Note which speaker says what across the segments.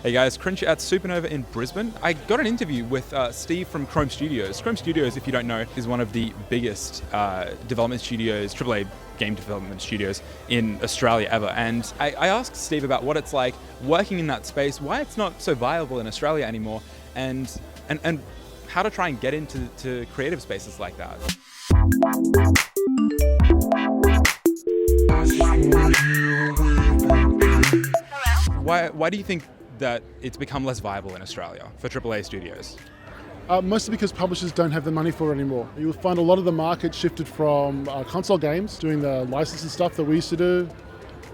Speaker 1: Hey guys, Crinji at Supanova in Brisbane. I got an interview with Steve from Krome Studios. Krome Studios, if you don't know, is one of the biggest development studios, AAA game development studios in Australia ever. And I asked Steve about what it's like working in that space, why it's not so viable in Australia anymore, and how to try and get into creative spaces like that. Why do you think that it's become less viable in Australia for AAA studios?
Speaker 2: Mostly because publishers don't have the money for it anymore. You'll find a lot of the market shifted from console games, doing the licensing stuff that we used to do,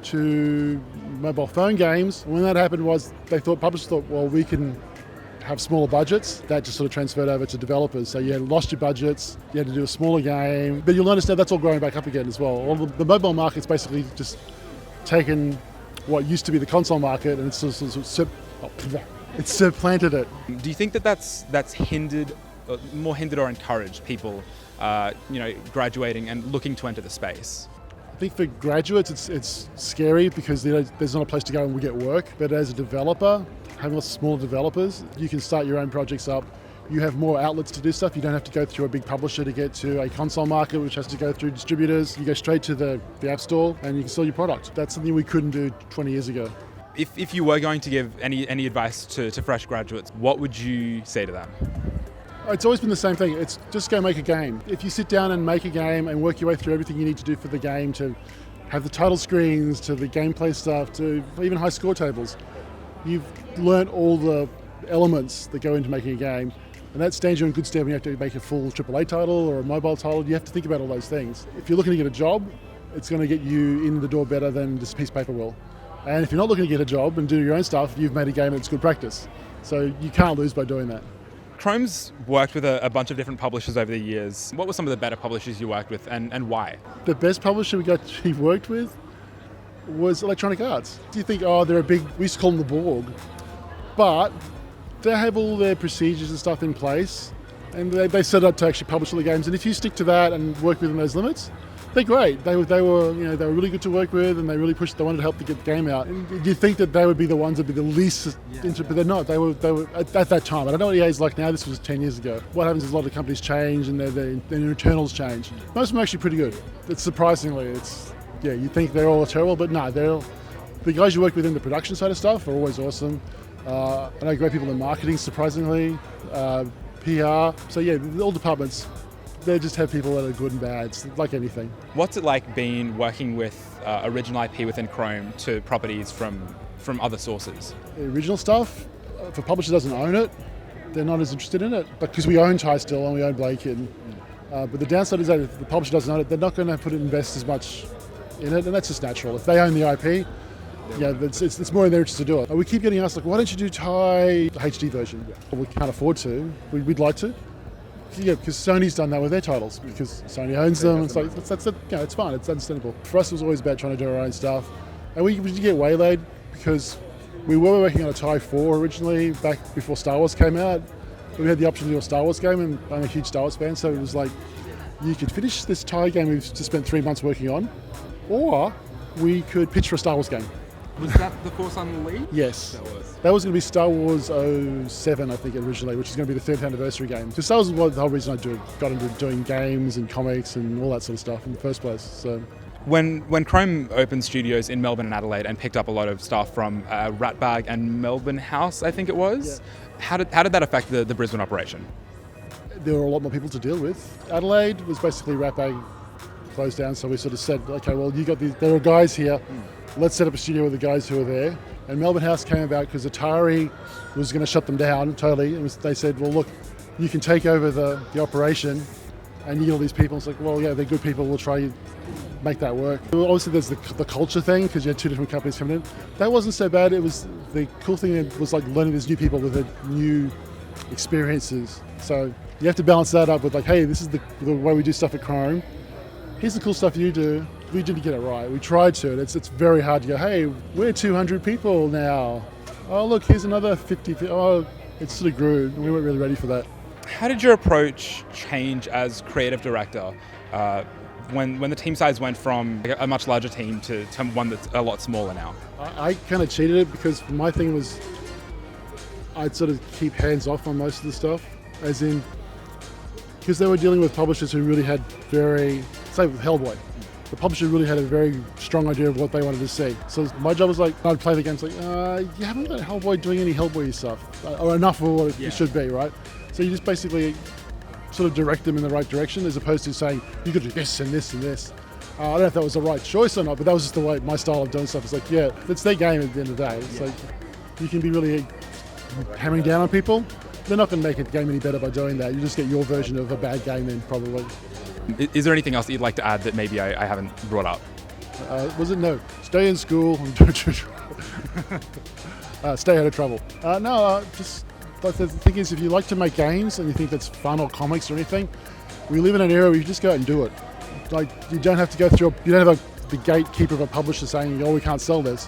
Speaker 2: to mobile phone games. When that happened publishers thought, well, we can have smaller budgets. That just sort of transferred over to developers. So you had lost your budgets, you had to do a smaller game. But you'll notice now that's all growing back up again as well. All the mobile market's basically just taken what used to be the console market and it's supplanted it.
Speaker 1: Do you think that that's hindered, more hindered or encouraged people, graduating and looking to enter the space?
Speaker 2: I think for graduates it's scary because there's not a place to go and we get work. But as a developer, having lots of smaller developers, you can start your own projects up. You have more outlets to do stuff. You don't have to go through a big publisher to get to a console market, which has to go through distributors. You go straight to the App Store and you can sell your product. That's something we couldn't do 20 years ago.
Speaker 1: If you were going to give any advice to fresh graduates, what would you say to them?
Speaker 2: It's always been the same thing. It's just go make a game. If you sit down and make a game and work your way through everything you need to do for the game, to have the title screens, to the gameplay stuff, to even high score tables, you've learnt all the elements that go into making a game. And that stands you in good stead when you have to make a full AAA title or a mobile title. You have to think about all those things. If you're looking to get a job, it's going to get you in the door better than just a piece of paper will. And if you're not looking to get a job and do your own stuff, you've made a game that's good practice. So you can't lose by doing that.
Speaker 1: Krome's worked with a bunch of different publishers over the years. What were some of the better publishers you worked with and why?
Speaker 2: The best publisher we worked with was Electronic Arts. Do you think, they're a big, we used to call them the Borg, but they have all their procedures and stuff in place, and they set up to actually publish all the games. And if you stick to that and work within those limits, they're great. They were really good to work with, and they really pushed. They wanted to help to get the game out. And do you think that they would be the ones that would be the least interested? But they're not. They were at that time. I don't know what EA is like now. This was 10 years ago. What happens is a lot of companies change and their internals change. Most of them are actually pretty good. It's surprisingly, you think they're all terrible, but no, the guys you work with in the production side of stuff are always awesome. I know great people in marketing, surprisingly, PR. So all departments, they just have people that are good and bad. It's like anything.
Speaker 1: What's it like working with original IP within Krome to properties from other sources?
Speaker 2: The original stuff, if a publisher doesn't own it, they're not as interested in it. But because we own Ty still and we own Blake, but the downside is that if the publisher doesn't own it, they're not going to invest as much in it, and that's just natural. If they own the IP, it's more in their interest to do it. We keep getting asked, why don't you do Ty HD version? Well, we can't afford to. We'd like to. Because Sony's done that with their titles, because Sony owns them. It's like, it's fine, it's understandable. For us, it was always about trying to do our own stuff. And we did get waylaid because we were working on a Ty 4 originally, back before Star Wars came out. We had the option to do a Star Wars game, and I'm a huge Star Wars fan, so it was like, you could finish this Ty game we've just spent 3 months working on, or we could pitch for a Star Wars game.
Speaker 1: Was that the Force Unleashed?
Speaker 2: Yes. That was going to be Star Wars 07, I think, originally, which is going to be the 3rd anniversary game. Because Star Wars was the whole reason I got into doing games and comics and all that sort of stuff in the first place. So,
Speaker 1: When Krome opened studios in Melbourne and Adelaide and picked up a lot of staff from Ratbag and Melbourne House, I think it was, how did that affect the Brisbane operation?
Speaker 2: There were a lot more people to deal with. Adelaide was basically Ratbag closed down, so we sort of said, okay, well, there are guys here. Let's set up a studio with the guys who are there. And Melbourne House came about because Atari was going to shut them down totally. They said, well, look, you can take over the operation and you get all these people. It's like, well, yeah, they're good people. We'll try to make that work. Obviously, there's the culture thing because you had two different companies coming in. That wasn't so bad. It was the cool thing was like learning these new people with new experiences. So you have to balance that up with like, hey, this is the way we do stuff at Krome. Here's the cool stuff you do. We didn't get it right. We tried to, and it's very hard to go, hey, we're 200 people now. Oh, look, here's another 50. Oh, it sort of grew, and we weren't really ready for that.
Speaker 1: How did your approach change as creative director when the team size went from a much larger team to one that's a lot smaller now?
Speaker 2: I kind of cheated it because my thing was, I'd sort of keep hands off on most of the stuff, as in, because they were dealing with publishers who really had say with Hellboy, the publisher really had a very strong idea of what they wanted to see. So my job was like, I'd play the games like, you haven't got Hellboy doing any Hellboy stuff, or enough of what it should be, right? So you just basically sort of direct them in the right direction, as opposed to saying, you could do this and this and this. I don't know if that was the right choice or not, but that was just the way my style of doing stuff. It's like, yeah, it's their game at the end of the day. It's like, you can be really hammering down on people. They're not going to make a game any better by doing that. You just get your version of a bad game then, probably.
Speaker 1: Is there anything else that you'd like to add that maybe I haven't brought up?
Speaker 2: No, stay in school and don't stay out of trouble. Just the thing is, if you like to make games and you think that's fun, or comics or anything, we live in an era where you just go out and do it. Like, you don't have to go through, you don't have the gatekeeper of a publisher saying, oh, we can't sell this.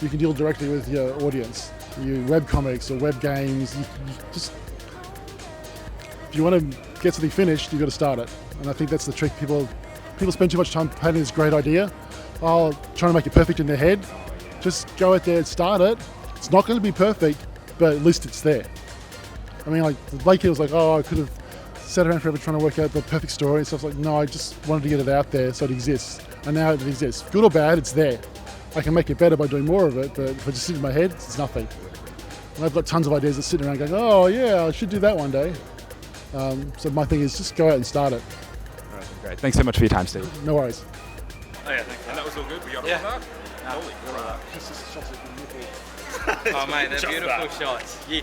Speaker 2: You can deal directly with your audience. You webcomics or web games, you just, if you want to get something finished, you've got to start it. And I think that's the trick. People spend too much time planning this great idea, trying to make it perfect in their head. Just go out there and start it. It's not going to be perfect, but at least it's there. I mean, like, Blake here was like, I could have sat around forever trying to work out the perfect story and stuff. Like, no, I just wanted to get it out there so it exists. And now it exists. Good or bad, it's there. I can make it better by doing more of it, but if I just sit in my head, it's nothing. And I've got tons of ideas that sitting around going, oh yeah, I should do that one day. So my thing is just go out and start it.
Speaker 1: All right, great. Thanks so much for your time, Steve.
Speaker 2: No worries.
Speaker 3: Oh yeah, thanks.
Speaker 1: And that was all good? We got all
Speaker 3: Yeah.
Speaker 1: that?
Speaker 3: Holy crap.
Speaker 2: Just shots of
Speaker 3: Oh mate, they're beautiful shots. You